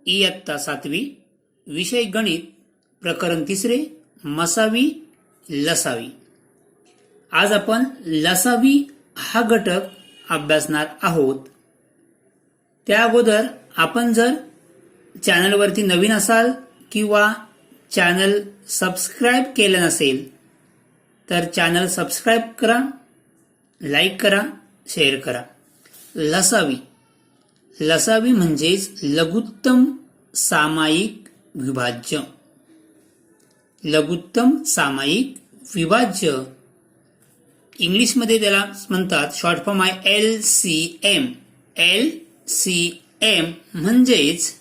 इयत्ता 7वी, विषय गणित, प्रकरण 3, मसावी लसावी. आज आपण लसावी हा घटक अभ्यासणार आहोत. त्या अगोदर आपण जर चॅनलवरती नवीन असाल किंवा चॅनल सबस्क्राईब केलं नसेल तर चॅनल सबस्क्राईब करा, लाईक करा, शेअर करा. लसावी लसावी म्हणजेच लघुत्तम सामायिक विभाज्य. लघुत्तम सामायिक विभाज्य इंग्लिशमध्ये त्याला म्हणतात, शॉर्ट फॉर्म आहे LCM. LCM म्हणजेच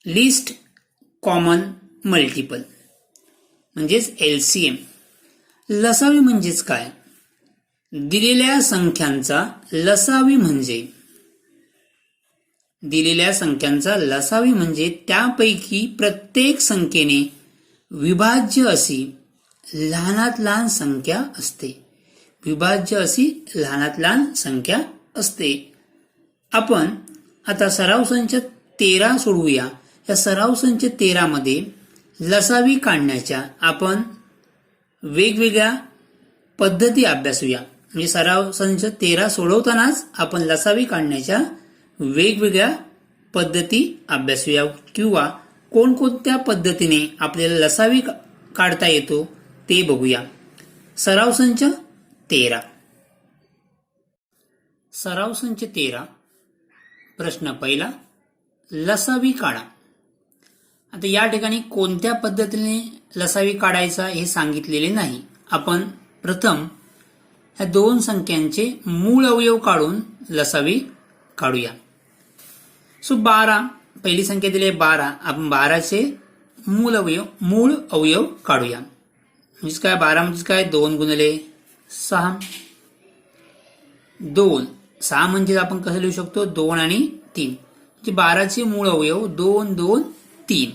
लिस्ट कॉमन मल्टिपल, म्हणजेच LCM. लसावी म्हणजेच काय? दिलेल्या संख्यांचा लसावी म्हणजे त्यापैकी प्रत्येक संख्येने विभाज्य अशी लहानात लहान संख्या असते. आपण आता सराव संच 13 सोडवूया. या सराव संच 13 मध्ये लसावी काढण्याच्या आपण वेगवेगळ्या पद्धती अभ्यासूया. म्हणजे सराव संच 13 सोडवतानाच आपण लसावी काढण्याच्या वेगवेगळ्या पद्धती अभ्यासूया किंवा कोणकोणत्या पद्धतीने आपल्याला लसावी काढता येतो ते बघूया. सराव संच 13. सराव संच 13, प्रश्न पहिला, लसावी काढा. आता या ठिकाणी कोणत्या पद्धतीने लसावी काढायचा हे सांगितलेले नाही. आपण प्रथम ह्या दोन संख्यांचे मूळ अवयव काढून लसावी काढूया. सो 12, पहिली संख्या दिली आहे 12. आपण 12चे मूळ अवयव काढूया. म्हणजे काय, 12 म्हणजे काय, 2 गुणिले 6. 2, 6 म्हणजे आपण कसं लिहू शकतो, 2 आणि 3. म्हणजे 12चे मूळ अवयव 2, 2, 3.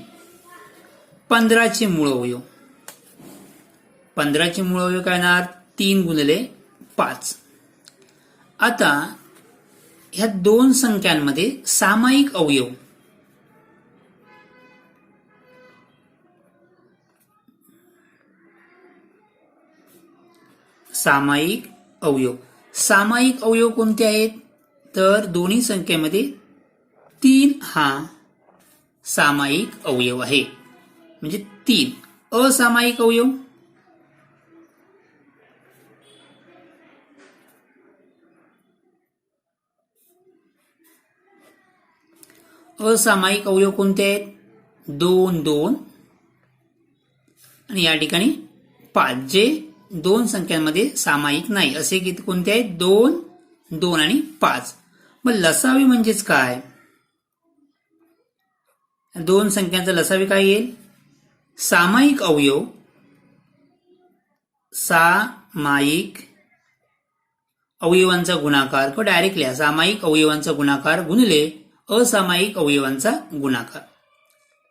15चे मूळ अवयव, 15चे मूळ अवयव काय येणार, 3 गुणिले 5. आता ह्या दोन संख्यांमध्ये सामायिक अवयव, सामायिक अवयव कोणते आहेत? तर दोन्ही संख्येमध्ये 3 हा सामायिक अवयव आहे. म्हणजे 3 असामायिक अवयव, असामायिक अवयव कोणते आहेत? 2, 2 आणि या ठिकाणी 5. जे दोन संख्यांमध्ये सामायिक नाही असे किती कोणते आहेत? 2, 2 आणि 5. मग लसावी म्हणजेच काय? दोन संख्यांचा लसावी काय येईल? सामायिक अवयव, सामायिक अवयवांचा गुणाकार, किंवा डायरेक्ट लिहा, सामायिक अवयवांचा गुणाकार गुणिले असामायिक अवयवांचा गुणाकार.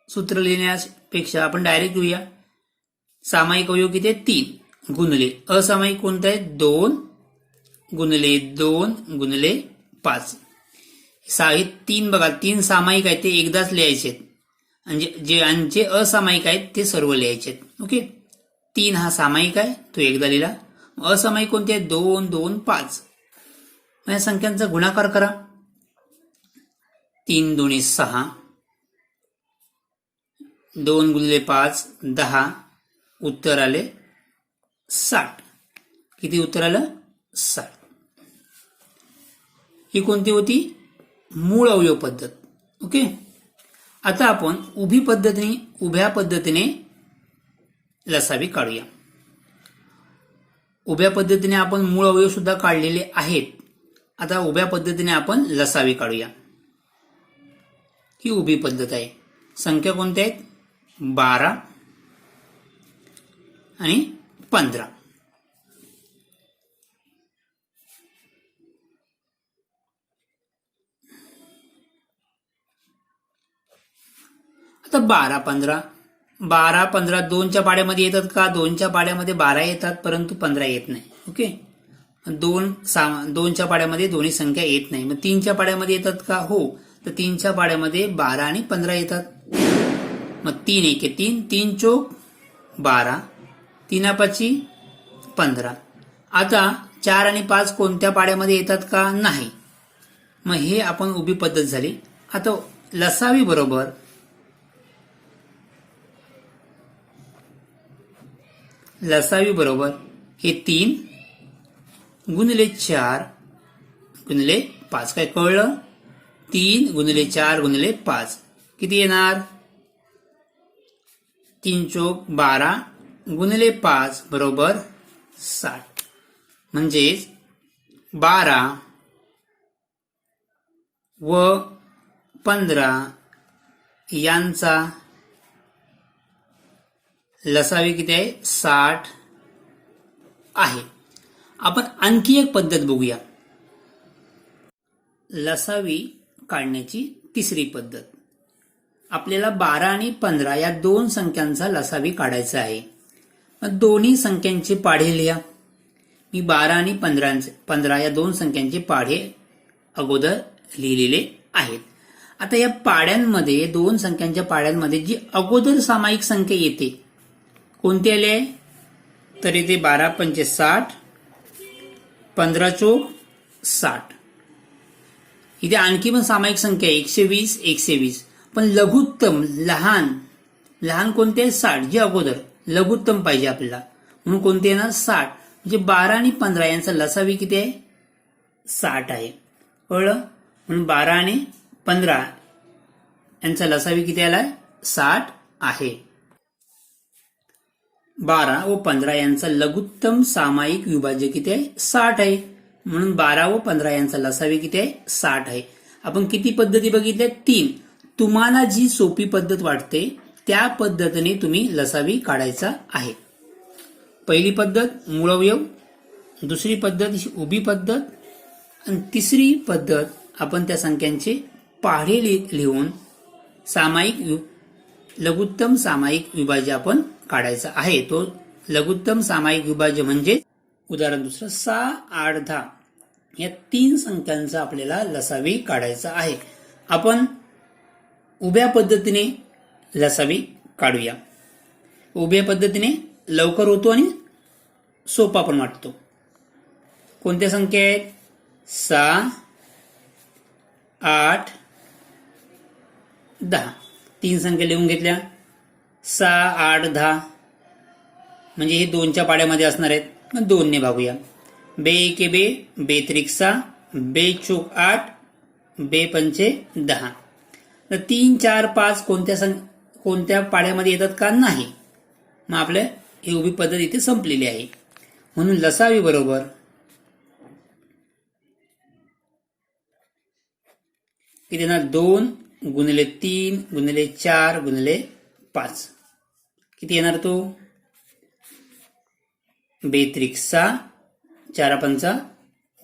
सूत्र लिहिण्यापेक्षा आपण डायरेक्ट लिहूया. सामायिक अवयव किती आहे? 3 गुणिले असामायिक कोणतं आहे? 2 गुणिले 2 गुणिले 5. 3 बघा, 3 सामायिक आहेत ते एकदाच लिहायचे आहेत, आणि जे असामायिक आहेत ते सर्व लिहायचे आहेत. ओके, 3 हा सामायिक आहे, तो एकदा लिहिला. असामायिक कोणते आहे? 2, 2, 5. या संख्यांचा गुणाकार करा. 3 दुणे 6, 2 गुणिले 5 10, उत्तर आले 60. किती उत्तर आलं? 60. ही कोणती होती? मूळ अवयव पद्धत. ओके, आता आपण उभ्या पद्धतीने लसावी काढूया. उभ्या पद्धतीने आपण मूळ अवयव सुद्धा काढलेले आहेत. आता उभ्या पद्धतीने आपण लसावी काढूया. ही उभी पद्धत आहे. संख्या कोणत्या आहेत? 12 आणि 15. आता 12, 15 2च्या पाड्यामध्ये येतात का? 2च्या पाड्यामध्ये 12 येतात, परंतु 15 येत नाही. ओके, दोनच्या पाड्यामध्ये दोन्ही संख्या येत नाही. मग 3च्या पाड्यामध्ये येतात का? हो. तर 3च्या पाड्यामध्ये 12 आणि 15 येतात. मग 3 एके 3, 3 चोक 12, 3 पाची 15. आता 4 आणि 5 कोणत्या पाड्यामध्ये येतात का? नाही. मग हे आपण उभी पद्धत झाली. आता लसावी बरोबर हे 3 गुणिले 4 गुणिले 5. काय कळलं? 3 गुणिले 4 गुणिले 5 किती येणार? 3 चोक 12 गुणिले 5 बरोबर 60. म्हणजेच 12 व 15 यांचा लसावी किती आहे? 60 आहे. आपण आणखी एक पद्धत बघूया. लसावी काढण्याची तिसरी पद्धत. आपल्याला 12 आणि 15 या दोन संख्यांचा लसावी काढायचा आहे. मग दोन्ही संख्यांचे पाढे लिहा. मी 12 आणि 15 या दोन संख्यांचे पाढे अगोदर लिहिलेले आहेत. आता या पाड्यांमध्ये, दोन संख्यांच्या पाड्यांमध्ये जी अगोदर सामायिक संख्या येते कोणती आली आहे? तर इथे 12 पंचे 60, 15 चोक 60. इथे आणखी पण सामायिक संख्या आहे 120, 120. पण लघुत्तम लहान कोणते? 60. जे अगोदर लघुत्तम पाहिजे आपल्याला, म्हणून कोणते येणार? 60. म्हणजे 12 आणि 15 यांचा लसावी किती आहे? 60 आहे. कळलं? म्हणून 12 आणि 15 यांचा लसावी किती आलाय? 60 आहे. 12 व 15 यांचा लघुत्तम सामायिक विभाज्य किती आहे? 60 आहे. म्हणून 12 व 15 यांचा लसावी किती आहे? 60 आहे. आपण किती पद्धती बघितल्या? 3. तुम्हाला जी सोपी पद्धत वाटते त्या पद्धतीने तुम्ही लसावी काढायचा आहे. पहिली पद्धत मूळ अवयव, दुसरी पद्धत ही उभी पद्धत, आणि तिसरी पद्धत आपण त्या संख्यांचे पाढे लिहून लघुत्तम सामायिक विभाज्य आपण काढायचा आहे. तो लघुत्तम सामायिक विभाज्य म्हणजे उदाहरण दुसरं 6, 8, 10 या 3 संख्यांचा आपल्याला लसावी काढायचा आहे. आपण उभ्या पद्धतीने लसावी काढूया. उभ्या पद्धतीने लवकर होतो आणि सोपा पण वाटतो. कोणत्या संख्या आहेत? 6, 8, 10. 3 संख्या लिहून घेतल्या. 6, 8, 10 म्हणजे हे 2च्या पाड्यामध्ये असणार आहेत. मग 2 ने भागूया. बे एके बे, बे त्रिक 6, बे चोक 8, बे पंचे 10. तर 3, 4, 5 कोणत्या पाड्यामध्ये येतात का? नाही. मग आपल्या ही उभी पद्धत इथे संपलेली आहे. म्हणून लसावी बरोबर किती येणार? 2 गुणिले 3 गुणिले 4 गुणिले 5 किती येणार? तो बेत्रिक 6, 4 पंचा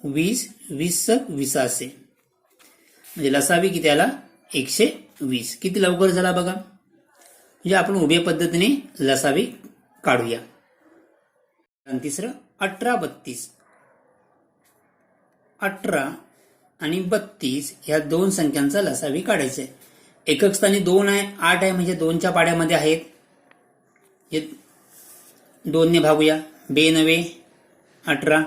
20, 20 20 असे. म्हणजे लसावी किती आला? 120. किती लवकर झाला बघा. म्हणजे आपण उभ्या पद्धतीने लसावी काढूया. आणि तिसरं 18, 32. 18 आणि 32 ह्या दोन संख्यांचा लसावी काढायचा आहे. एकक स्थानी 2 आहे, 8 आहे, म्हणजे 2च्या पाड्यामध्ये आहेत. हे 2 ने भागूया. 2 9 18,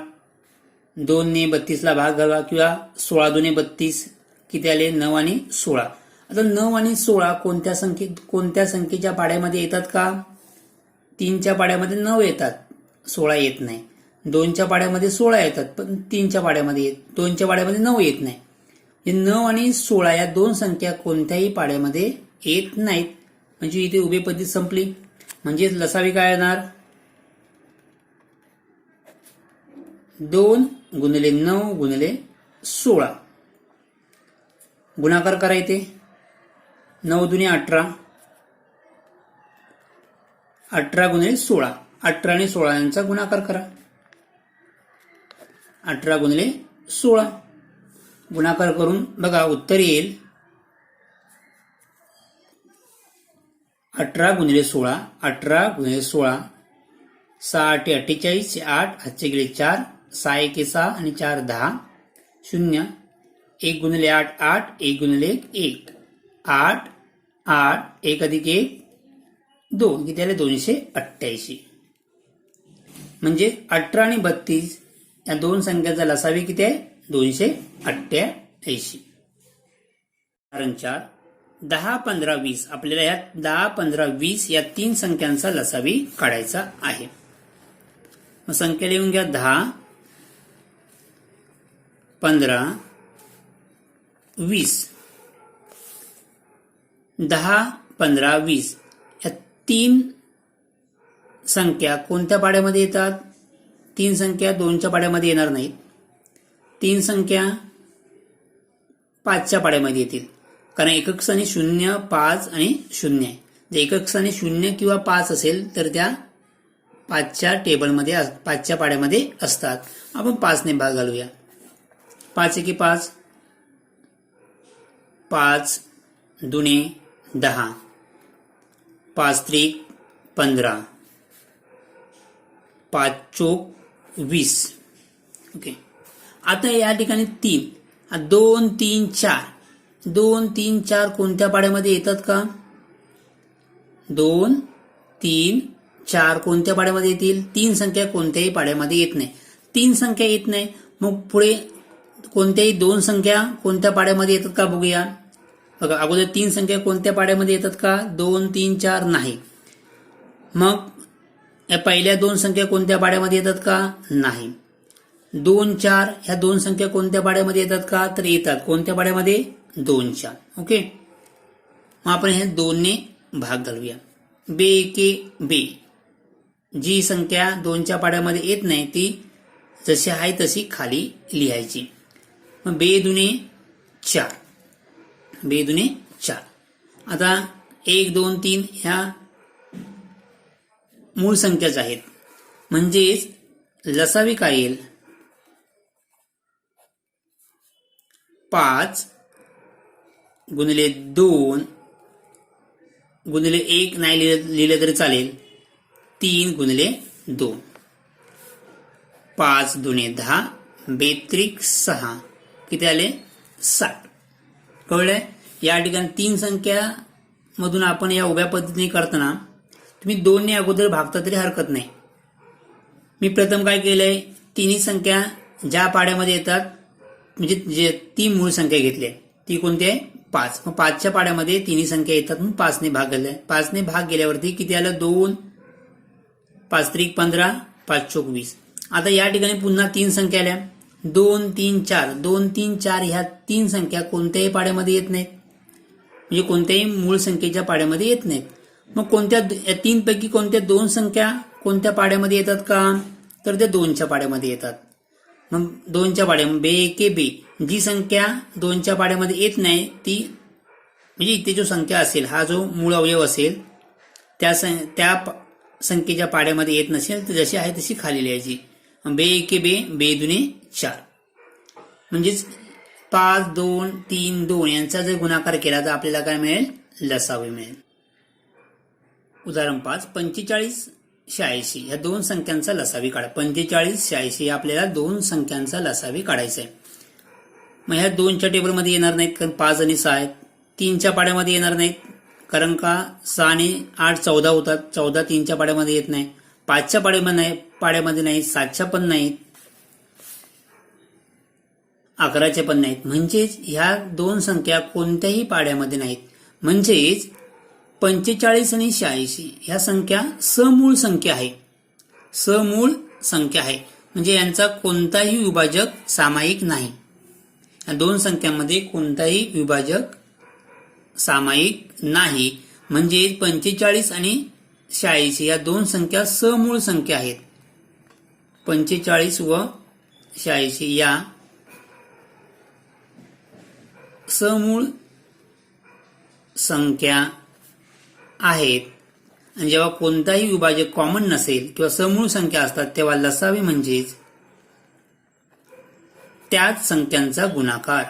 2 ने 32 ला भाग घालवा, किंवा 16 2 32 किती आले? 9 आणि 16. आता 9 आणि 16 कोणत्या संख्येच्या पाड्यामध्ये येतात का? 3च्या पाड्यामध्ये 9 येतात, 16 येत नाही. 2च्या पाड्यामध्ये 16 येतात, पण 2च्या पाड्यामध्ये 9 येत नाही. 9 आणि 16 या दोन संख्या कोणत्याही पाड्यामध्ये येत नाहीत. म्हणजे इथे उभी पद्धत संपली. म्हणजे लसावी काय येणार? 2 गुणिले 9 गुणिले 16. गुणाकार करा इथे. 9 दुने 18, 18 गुणिले 16. 18 आणि 16 यांचा गुणाकार करा. 18 गुणिले 16 गुणाकार करून बघा उत्तर येईल 18 गुणिले 16. 18 गुणिले 16, 6 8 48, 8 हातचे गेले 4, 6 एके 6 आणि 4 10, 0, 1 गुणिले 8 8, 1 गुणिले 1 8, 8, 1 अधिक 1 2, किती आले 288. म्हणजे 18 आणि 32 या दोन संख्यांचा लसावी किती आहे 288. उदाहरण 4, 10, 15, 20. आपल्याला या 10, 15, 20 या तीन संख्यांचा लसावी काढायचा आहे. मग संख्या लिहून घ्या 10, 15, 20. 10, 15, 20 या तीन संख्या कोणत्या पाड्यामध्ये येतात? तीन संख्या 2च्या पाड्यामध्ये येणार नाहीत. तीन संख्या 5च्या पाड्यामध्ये येतील, कारण एकक स्थानी 0, 5 आणि 0 आहे. जर एकक स्थानी 0 किंवा 5 असेल तर त्या 5च्या टेबलमध्ये 5च्या पाड्यामध्ये असतात. आपण 5 ने भाग घालूया. 5 एके 5, 5 दुणे 10, 5 त्रिक 15, 5 चोक 20. ओके. आता या ठिकाणी 3, 2, 3, 4. 2, 3, 4 कोणत्या पाड्यामध्ये येतात का? 2, 3, 4 कोणत्या पाड्यामध्ये येतील? तीन संख्या कोणत्याही पाड्यामध्ये येत नाही. तीन संख्या येत नाही, मग पुढे कोणत्याही दोन संख्या कोणत्या पाड्यामध्ये येतात का बघूया. बघा, अगोदर तीन संख्या कोणत्या पाड्यामध्ये येतात का? 2, 3, 4 नाही. मग या पहिल्या दोन संख्या कोणत्या पाड्यामध्ये येतात का? नाही. 2, 4 ह्या दोन संख्या कोणत्या पाड्यामध्ये येतात का? तर येतात. कोणत्या पाड्यामध्ये? 2, 4. ओके. मग आपण हे 2 ने भाग घालूया. बे एके बे. जी संख्या 2च्या पाड्यामध्ये येत नाही ती जशी आहे तशी खाली लिहायची. मग बे दुने 4. बे दुने 4. आता 1, 2, 3 ह्या मूळ संख्याच आहेत, म्हणजेच लसावी काय येईल? 5 गुणिले 2 गुणिले 1 नाही लिहिलं तरी चालेल. 3 गुणिले 2. 5 दुणे 10, बेत्रिक 6, किती आले? 60. कळलंय? या ठिकाणी तीन संख्या मधून आपण या उभ्या पद्धतीने करताना तुम्ही 2 ने अगोदर भागता तरी हरकत नाही. मी प्रथम काय केलंय, तिन्ही संख्या ज्या पाड्यामध्ये येतात म्हणजे जे ती मूळ संख्या घेतली आहे ती कोणती आहे? 5. मग 5च्या पाड्यामध्ये तिन्ही संख्या येतात म्हणून 5 ने भाग घाललाय. 5 ने भाग गेल्यावरती किती आलं? 2, 5 त्रिक 15, 5 चोक 20. आता या ठिकाणी पुन्हा तीन संख्या आल्या. 2, 3, 4. 2, 3, 4 ह्या तीन संख्या कोणत्याही पाड्यामध्ये येत नाहीत, म्हणजे कोणत्याही मूळ संख्येच्या पाड्यामध्ये येत नाहीत. मग कोणत्या तीन पैकी कोणत्या दोन संख्या कोणत्या पाड्यामध्ये येतात का? तर त्या 2च्या पाड्यामध्ये येतात. मग 2च्या पाड्यामध्ये बे एके बे. जी संख्या 2च्या पाड्यामध्ये येत नाही ती म्हणजे इथे जो संख्या असेल, हा जो मूळ अवयव असेल त्या संख्येच्या पाड्यामध्ये येत नसेल तर जशी आहे तशी खाली लिहायची. बे एके बे. बे दुने 4. म्हणजेच 5, 2, 3, 2 यांचा जर गुणाकार केला तर आपल्याला काय मिळेल? लसावी मिळेल. उदाहरण 5, 45, 86 या दोन संख्यांचा लसावी काढा. 45, 86 आपल्याला दोन संख्यांचा लसावी काढायचा आहे. मग ह्या 2च्या टेबलमध्ये येणार नाहीत कारण 5 आणि 6 आहेत. 3च्या पाड्यामध्ये येणार नाहीत कारण का 6 आणि 8 14 होतात. 14 3च्या पाड्यामध्ये येत नाही. 5च्या पाड्यामध्ये नाहीत. 7च्या पण नाहीत. 11च्या पण नाहीत. म्हणजेच ह्या दोन संख्या कोणत्याही पाड्यामध्ये नाहीत. म्हणजेच 45 आणि 86 ह्या संख्या समूळ संख्या आहे. समूळ संख्या आहे म्हणजे यांचा कोणताही विभाजक सामायिक नाही. या दोन संख्यांमध्ये कोणताही विभाजक सामायिक नाही. म्हणजे 45 आणि 86 या दोन संख्या समूळ संख्या आहेत. 45 व 86 या समूळ संख्या आहेत. आणि जेव्हा कोणताही विभाजक कॉमन नसेल किंवा समूळ संख्या असतात तेव्हा लसावी म्हणजेच त्याच संख्यांचा गुणाकार.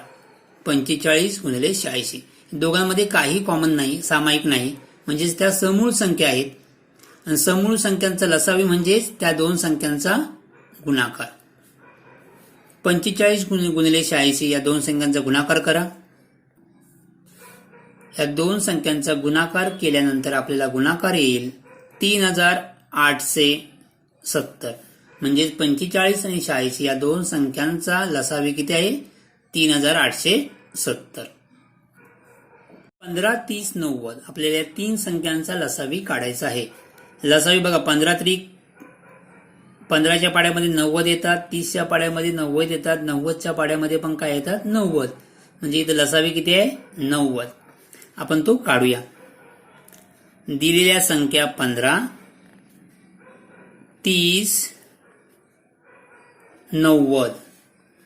45 गुणिले 86 दोघांमध्ये काही कॉमन नाही, सामायिक नाही, म्हणजेच त्या समूळ संख्या आहेत. आणि समूळ संख्यांचा लसावी म्हणजेच त्या दोन संख्यांचा गुणाकार. 45 गुणिले 86 या दोन संख्यांचा गुणाकार करा. या दोन संख्यांचा गुणाकार केल्यानंतर आपल्याला गुणाकार येईल 3870. म्हणजेच 45 आणि 86 या दोन संख्यांचा लसावी किती आहे? 3870. 15, 30, 90 आपल्याला या तीन संख्यांचा लसावी काढायचा आहे. लसावी बघा, 15च्या पाड्यामध्ये 90 येतात, 30च्या पाड्यामध्ये 90 येतात, 90च्या पाड्यामध्ये पण काय येतात? 90. म्हणजे इथं लसावी किती आहे? 90. आपण तो काढूया. दिलेल्या संख्या 15, 30, 90.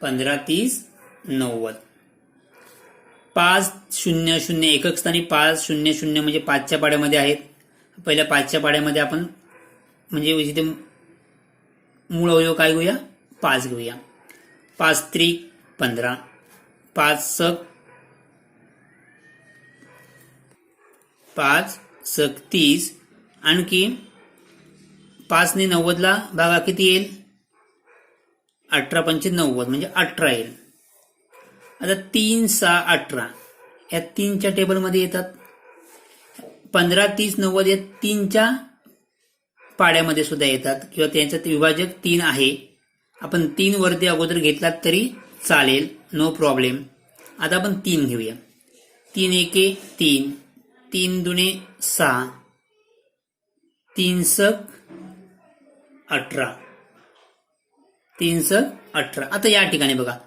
15, 30, 90. 5 0 0 एकक स्थानी 5 0 0 म्हणजे 5च्या पाड्यामध्ये आहेत. पहिल्या 5च्या पाड्यामध्ये आपण म्हणजे इथे मूळ अवयव काय घेऊया? 5 घेऊया. 5 त्रिक 15, 5 सक 30. आणखी 5 ने 90ला भागा किती येईल? 18 पंचे 90 म्हणजे 18 येईल. आता 3 6 18 या 3च्या टेबलमध्ये येतात. 15 30 90 या 3च्या पाड्यामध्ये सुद्धा येतात किंवा त्यांच्यात विभाजक 3 आहे. आपण 3 वरती अगोदर घेतलात तरी चालेल, नो प्रॉब्लेम. आता आपण 3 घेऊया. 3 एके 3, 3 दुने 6, 3 सक 18, 3 सक 18. आता या ठिकाणी बघा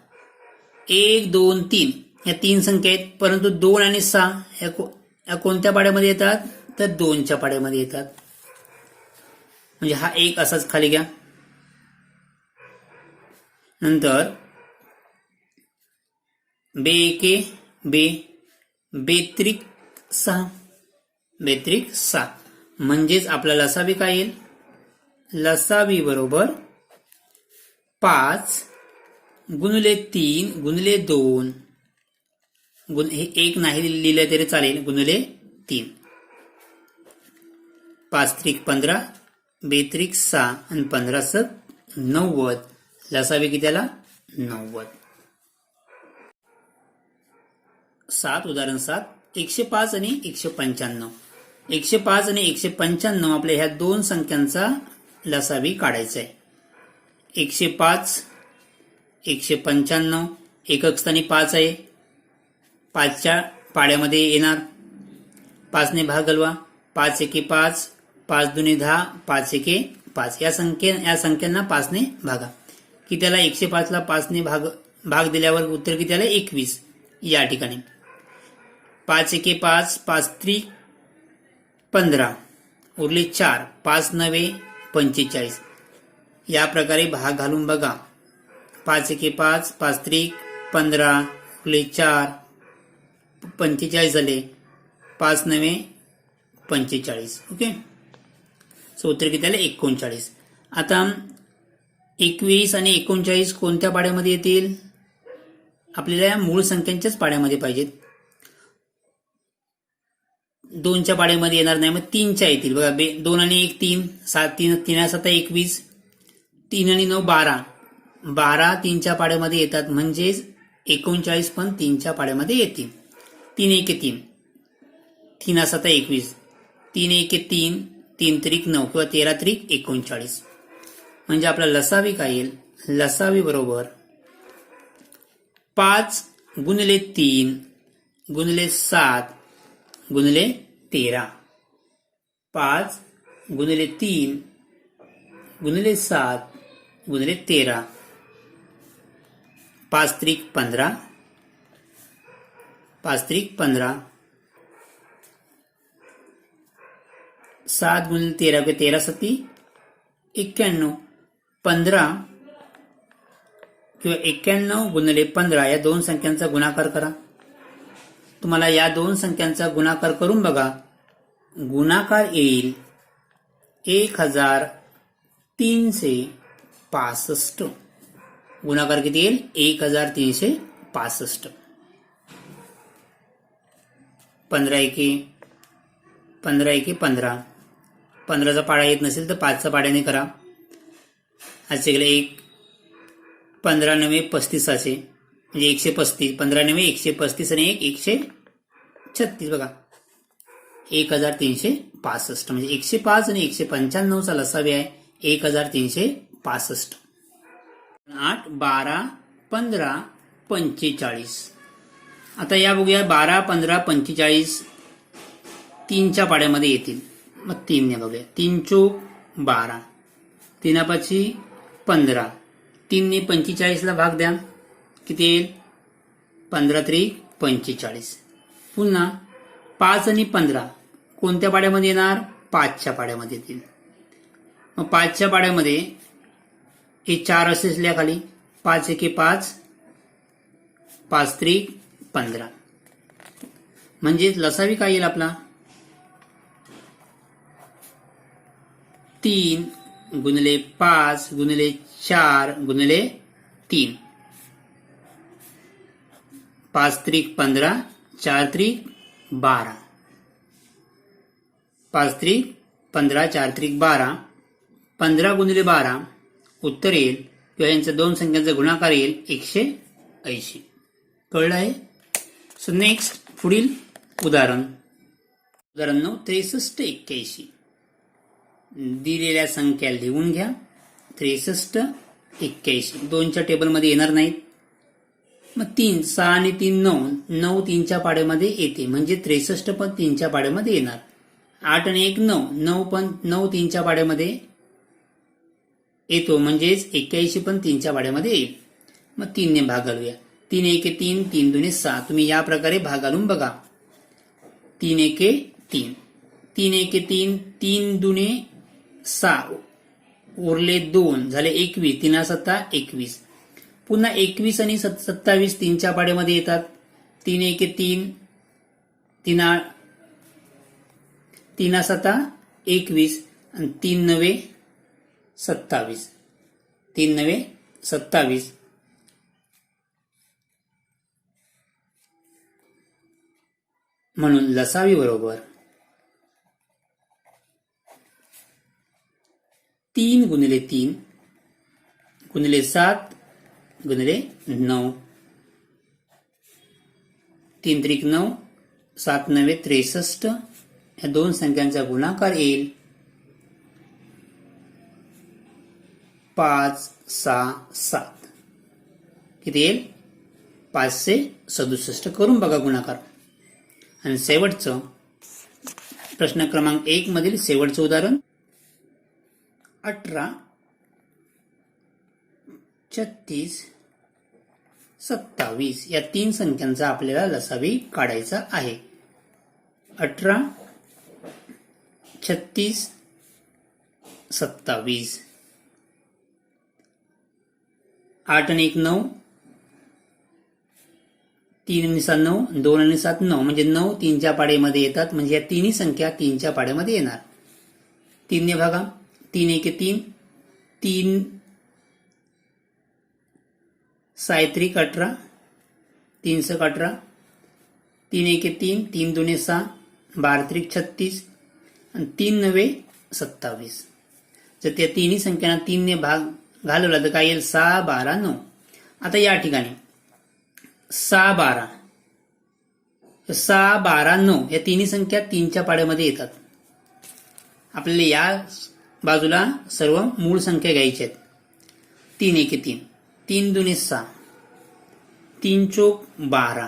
1 2 3 या 3 संख्या आहेत, परंतु 2 आणि 6 या कोणत्या पाड्यामध्ये येतात? तर 2च्या पाड्यामध्ये येतात. म्हणजे हा एक असाच खाली घ्या. नंतर बे एके बे, बेत्रिक 6, बेत्रिक 6. म्हणजेच आपला लसावी काय येईल? लसावी बरोबर 5 गुणिले 3 गुणिले 2 हे एक नाही लिहिलं तरी चालेल, गुणिले 3. 5 त्रिक 15, बेत्रिक 6 आणि 15 सक 90. लसावी किती त्याला? 90. 7 उदाहरण 7. 105 आणि 195. 105 आणि 195 आपल्या ह्या दोन संख्यांचा लसावी काढायचा आहे. 105 195 एकक स्थानी 5 आहे. 5च्या पाड्यामध्ये येणार. 5 ने भाग घालवा. 5 एके 5, 5 दुने 10, 5 एके 5. या संख्यांना 5 ने भागा की त्याला 105ला 5 ने भाग दिल्यावर उत्तर किती आलं? 21. या ठिकाणी 5 एके 5, 5 त्रिक 15 उरले 4, 5 9 45. या प्रकारे भाग घालून बघा. 5 एके 5, 5 त्रिक 15 उरले 4, 45 झाले. 5 9 45. ओके, सो उत्तर किती आले? 39. आता 21 आणि 39 कोणत्या पाड्यामध्ये येतील? आपल्याला या मूळ संख्यांच्याच पाड्यामध्ये पाहिजेत. 2च्या पाड्यामध्ये येणार नाही, मग 3च्या येतील. बघा 2 आणि 1 3, 7 3 3 7 21, 3 आणि 9 12, 12 3च्या पाड्यामध्ये येतात. म्हणजेच 39 पण 3च्या पाड्यामध्ये येतील. 3 1 3, 3 7 21, 3 1 3, 3 त्रिक 9 किंवा 13 त्रिक 39. म्हणजे आपला लसावी काय येईल? लसावी बरोबर 5 गुणिले 3 गुणिले 7 गुणिले 13. 5 गुणिले 3 गुणिले 7 गुणिले 13. 5 त्रिक 15, 5 त्रिक 15, 7 गुणिले 13 किंवा 13 7 91. 15 किंवा 91 गुणिले 15 या दोन संख्यांचा गुणाकार करा. तुम्हाला या दोन संख्यांचा गुणाकार करून बघा. गुणाकार येईल 1365. गुणाकार किती येईल? 1365. 15 एके 15. 15चा पाडा येत नसेल तर 5चा पाड्याने करा. असे केले 1 15 नवे 35 म्हणजे 135. 15 नवे 135 आणि 136 बघा 1365 म्हणजे 105 आणि 195चा लसावी आहे 1365. 8, 12, 15, 45. आता या बघूया 12, 15, 45 3च्या पाड्यामध्ये येतील. मग 3 ने बघूया. 3 चोक 12, 3 15, 3 ने 45ला भाग द्या. किती येईल? 15 त्रिक 45. पुन्हा 5 आणि 15 कोणत्या पाड्यामध्ये येणार? 5च्या पाड्यामध्ये येतील. मग 5च्या पाड्यामध्ये हे 4 असेच लिहा खाली. 5 एके 5, 5 त्रिक 15. म्हणजे लसावी काय येईल आपला? 3 गुणिले 5 गुणिले 4 गुणिले 3. 5 त्रिक 15, 4 त्रिक 12. 5 त्रिक 15, 4 त्रिक 12. 15 गुणिले 12 उत्तर येईल किंवा यांच्या दोन संख्यांचा गुणाकार येईल 180. कळलं आहे? सो नेक्स्ट पुढील उदाहरण 9 63 81. दिलेल्या संख्या लिहून घ्या. 63 81 2च्या टेबलमध्ये येणार नाहीत. मग 3 6 आणि 3 9 9 3च्या पाड्यामध्ये येते म्हणजे 63 पण 3च्या पाड्यामध्ये येणार. 8 आणि 1 9 9 पण 9 3च्या पाड्यामध्ये येतो म्हणजेच 81 पण 3च्या पाड्यामध्ये येईल. मग 3 ने भाग घालूया. 3 एके 3 3 दुने 6. तुम्ही या प्रकारे भाग घालून बघा. 3 एके 3 3 एके 3 3 दुने 6 उरले 2 झाले 21. 3 7 21. पुन्हा 21 आणि 27 3च्या पाड्यामध्ये येतात. 3 एके 3 3 7 21 आणि 3 9 27. 3 9 27. म्हणून लसावी बरोबर 3 गुणिले 3 गुणिले 7 गुणिले 9. 3 त्रिक 9, 7 9 63. या दोन संख्यांचा गुणाकार येईल 5 6 7. किती येईल? 567. करून बघा गुणाकार. आणि शेवटचं प्रश्न क्रमांक 1 मधील शेवटचं उदाहरण 18 36 27 या तीन संख्यांचा आपल्याला लसावी काढायचा आहे. 18 36 27. 8 आणि 1 9 3 आणि 7 9 2 आणि 7 9 म्हणजे 9 3च्या पाड्यामध्ये येतात म्हणजे या तिन्ही संख्या 3च्या पाड्यामध्ये येणार. 3 ने भागा. 3 एके 3 3 सायत्रिक 18 3 सक 18. 3 एके 3 3 दुने 6 12 त्रिक 36 आणि 3 9 27. जर त्या तिन्ही संख्यांना 3 ने भाग घालवला तर काय येईल? 6 12 9. आता या ठिकाणी 6 12 6 12 9 या तिन्ही संख्या 3च्या पाड्यामध्ये येतात. आपल्याला या बाजूला सर्व मूळ संख्या घ्यायच्या आहेत. 3 एके 3 3 दुने 6 3 चोक 12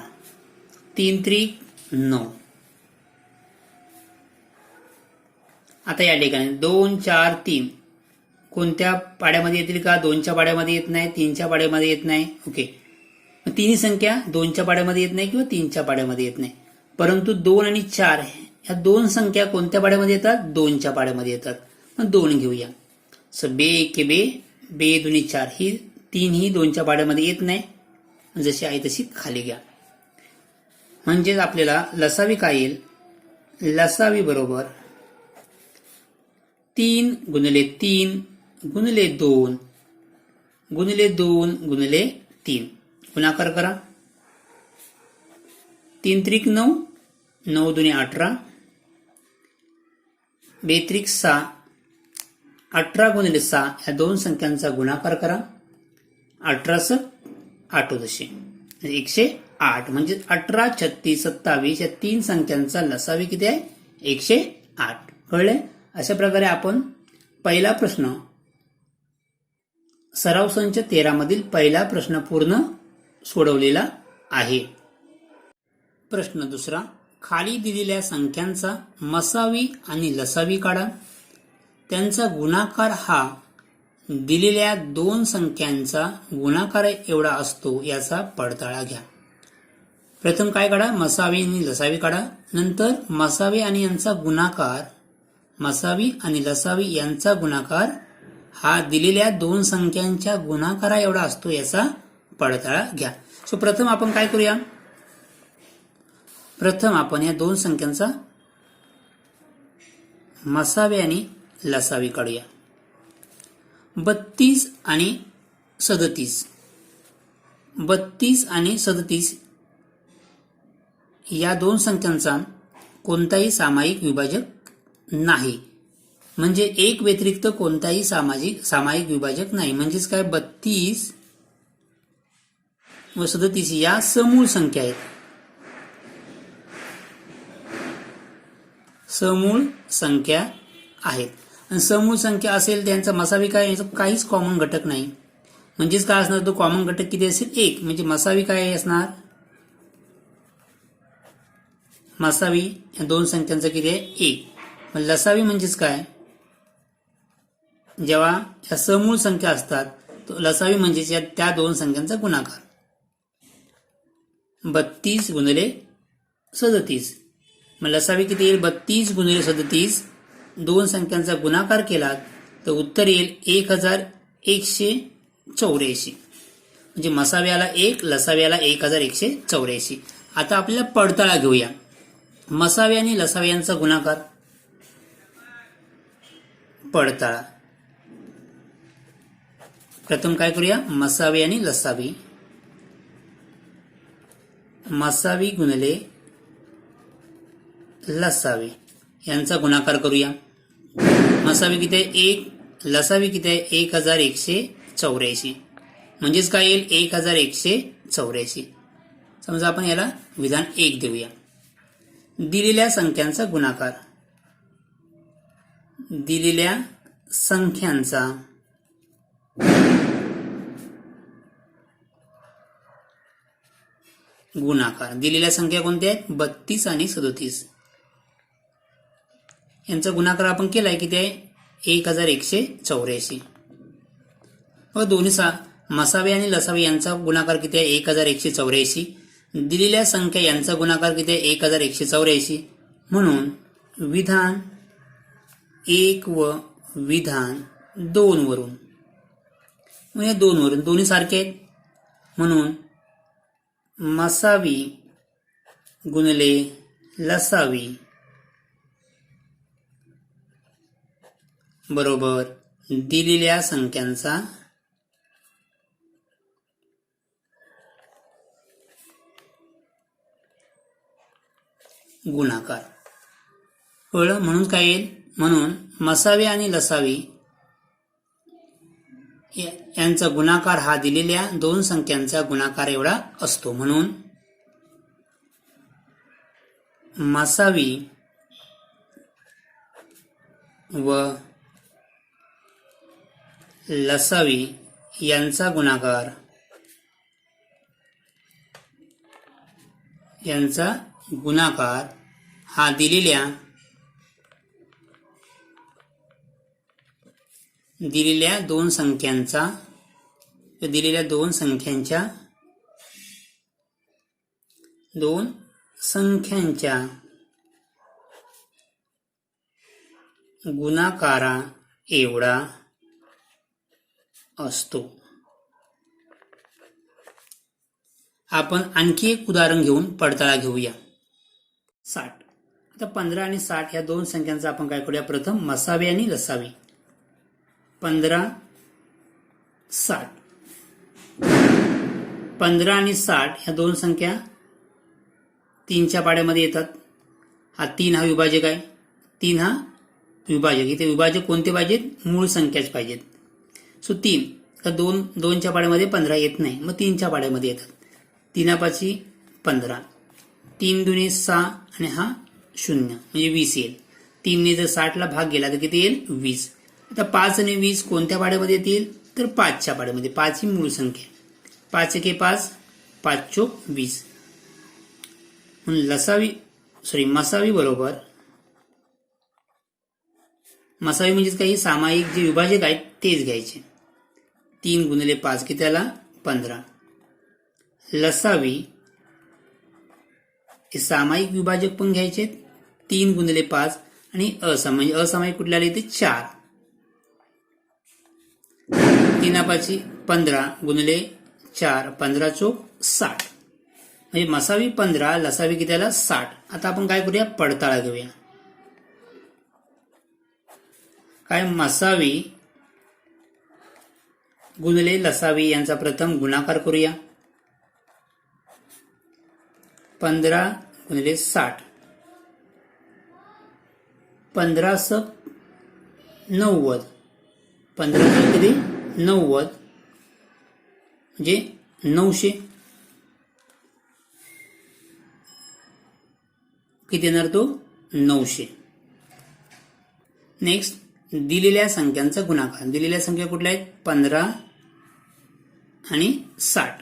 3 त्रिक 9. आता या ठिकाणी 2 4 3 कोणत्या पाड्यामध्ये येतील का? 2च्या पाड्यामध्ये येत नाही, 3च्या पाड्यामध्ये येत नाही. ओके. तिन्ही संख्या 2च्या पाड्यामध्ये येत नाही किंवा 3च्या पाड्यामध्ये येत नाही. परंतु 2 आणि 4 ह्या दोन संख्या कोणत्या पाड्यामध्ये येतात? 2च्या पाड्यामध्ये येतात. मग 2 घेऊया. सो बे एके बे बे दुनी 4 ही 3 ही 2च्या पाड्यामध्ये येत नाही. जशी आहे तशी खाली घ्या. म्हणजेच आपल्याला लसावी काय येईल? लसावी बरोबर 3 गुणिले 3 गुणिले 2 गुणिले 2 गुणिले 3. गुणाकार करा. 3 त्रिक 9 9 दुने 18 2 त्रिक 6 18 गुणिले 6 या दोन संख्यांचा गुणाकार करा 18 18 108 म्हणजे 18, 36, 27 या तीन संख्यांचा लसावी किती आहे? 108. कळले? अशा प्रकारे आपण पहिला प्रश्न सराव संच 13 मधील पहिला प्रश्न पूर्ण सोडवलेला आहे. प्रश्न दुसरा, खाली दिलेल्या संख्यांचा मसावी आणि लसावी काढा. त्यांचा गुणाकार हा दिलेल्या दोन संख्यांचा गुणाकार एवढा असतो याचा पडताळा घ्या. प्रथम काय काढा? मसावी आणि लसावी काढा. नंतर मसावी आणि यांचा गुणाकार, मसावी आणि लसावी यांचा गुणाकार हा दिलेल्या दोन संख्यांच्या गुणाकारा एवढा असतो याचा पडताळा घ्या. सो प्रथम आपण काय करूया? प्रथम आपण या दोन संख्यांचा मसावी आणि लसावी काढूया. 32 आणि 37. 32 आणि 37 या दोन संख्यांचा कोणताही सामायिक विभाजक नाही. म्हणजे एक व्यतिरिक्त कोणताही सामायिक विभाजक नाही. म्हणजेच काय? 32 व 37 या समूळ संख्या आहेत. समूळ संख्या आहेत. आणि समूळ संख्या असेल त्यांचा मसावी काय? याचा काहीच कॉमन घटक नाही. म्हणजेच काय असणार? तो कॉमन घटक किती असेल? 1. म्हणजे मसावी काय असणार? मसावी या दोन संख्यांचा किती आहे? 1. लसावी म्हणजेच काय? जेव्हा या समूळ संख्या असतात तो लसावी म्हणजेच या त्या दोन संख्यांचा गुणाकार. 32 गुणिले 37. मग लसावी किती येईल? 32 गुणिले 37. दोन संख्यांचा गुणाकार केला तर उत्तर येईल 1184. म्हणजे मसाव्याला 1, लसाव्याला 1184. आता आपल्याला पडताळा घेऊया. मसावी आणि लसावी यांचा गुणाकार पडताळा. प्रथम काय करूया? मसावी आणि लसावी. मसावी गुणिले लसावी यांचा गुणाकार करूया. मसावी किती आहे? 1. लसावी किती आहे? 1184. म्हणजेच काय येईल? 1184. समजा आपण याला विधान 1 देऊया. दिलेल्या संख्यांचा गुणाकार. दिलेल्या संख्यांचा गुणाकार. दिलेल्या संख्या कोणत्या आहेत? 32 आणि 37. यांचा गुणाकार आपण केलाय किती आहे? 1184. व दोन्ही मसावी आणि लसावी यांचा गुणाकार किती आहे? 1184. दिलेल्या संख्या यांचा गुणाकार किती आहे? 1184. म्हणून विधान 1 व विधान 2 वरून, म्हणजे 2 वरून दोन्ही सारखे आहेत. म्हणून मसावी गुणिले लसावी बरोबर दिलेल्या संख्यांचा गुणाकार. कळलं? म्हणून काय येईल? म्हणून मसावी आणि लसावी यांचा गुणाकार हा दिलेल्या दोन संख्यांचा गुणाकार एवढा असतो. म्हणून मसावी व लसावी यांचा गुणाकार हा दिलेल्या दोन संख्यांच्या गुणाकारा एवढा असतो. आपण आणखी एक उदाहरण घेऊन पडताळा घेऊया. 60. आता 15 आणि 60 या दोन संख्यांचा आपण काय करूया? प्रथम मसावी आणि लसावी. 15 60. 15 आणि 60 ह्या दोन संख्या 3च्या पाड्यामध्ये येतात. हा 3 हा विभाजक आहे. 3 हा विभाजक. इथे विभाजक कोणते पाहिजेत? मूळ संख्याच पाहिजेत. सो 3 तर दोनच्या पाड्यामध्ये 15 येत नाही, मग 3च्या पाड्यामध्ये येतात. 3 15, 3 दुने 6 आणि हा 0 म्हणजे 20 येईल. 3ने जर 60ला भाग गेला तर किती येईल? 20. आता 5 आणि 20 कोणत्या पाड्यामध्ये येतील? तर 5च्या पाड्यामध्ये. 5 ही मूळ संख्या. 5 एके 5, 5 चोक 20. म्हणून मसावी बरोबर, मसावी म्हणजेच काही सामायिक जे विभाजक आहेत तेच घ्यायचे. 3 गुणिले 5 किती आला? 15. लसावी हे सामायिक विभाजक पण घ्यायचे 3 गुणिले 5 आणि असामायिक कुठले आले ते 4. 3 15 गुणिले 4, 15 चोक 60. म्हणजे मसावी 15, लसावी किती आला? 60. आता आपण काय करूया? पडताळा घेऊया. काय? मसावी गुणिले लसावी यांचा प्रथम गुणाकार करूया. 15 गुणिले 60, 15 सक 90, 15 सक किती? 90 म्हणजे 900. किती येणार तो? 900. नेक्स्ट, दिलेल्या संख्यांचा गुणाकार. दिलेल्या संख्या कुठल्या आहेत? 15 आणि 60.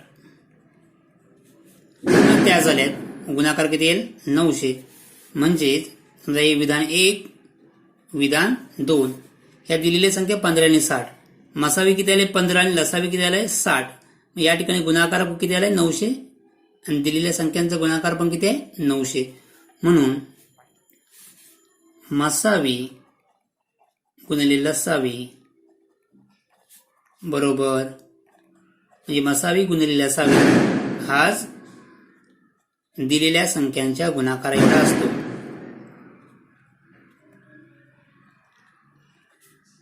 त्या झाल्यात. गुणाकार किती येईल? 900. म्हणजेच समजा हे विधान 1, विधान 2, ह्या दिलेल्या संख्या 15 आणि 60. मसावी किती आले? 15 आणि लसावी किती आलाय? 60. या ठिकाणी गुणाकार किती आलाय? 900. आणि दिलेल्या संख्यांचा गुणाकार पण किती आहे? 900. म्हणून मसावी गुणिले लसावी बरोबर, म्हणजे मसावी गुणिले लसावी हाच दिलेल्या संख्यांच्या गुणाकार एवढा असतो.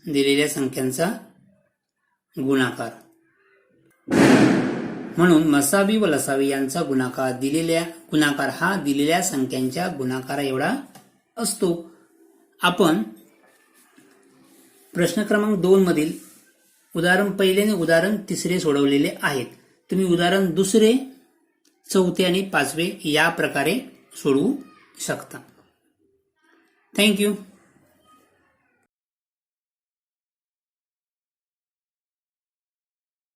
दिलेल्या संख्यांचा गुणाकार. म्हणून मसावी व लसावी यांचा गुणाकार हा दिलेल्या संख्यांच्या गुणाकारा एवढा असतो. आपण प्रश्न क्रमांक 2 मधील उदाहरण पहिले आणि उदाहरण 3 सोडवलेले आहेत. तुम्ही उदाहरण 2, 4 आणि 5 या प्रकारे सोडवू शकता. थँक्यू.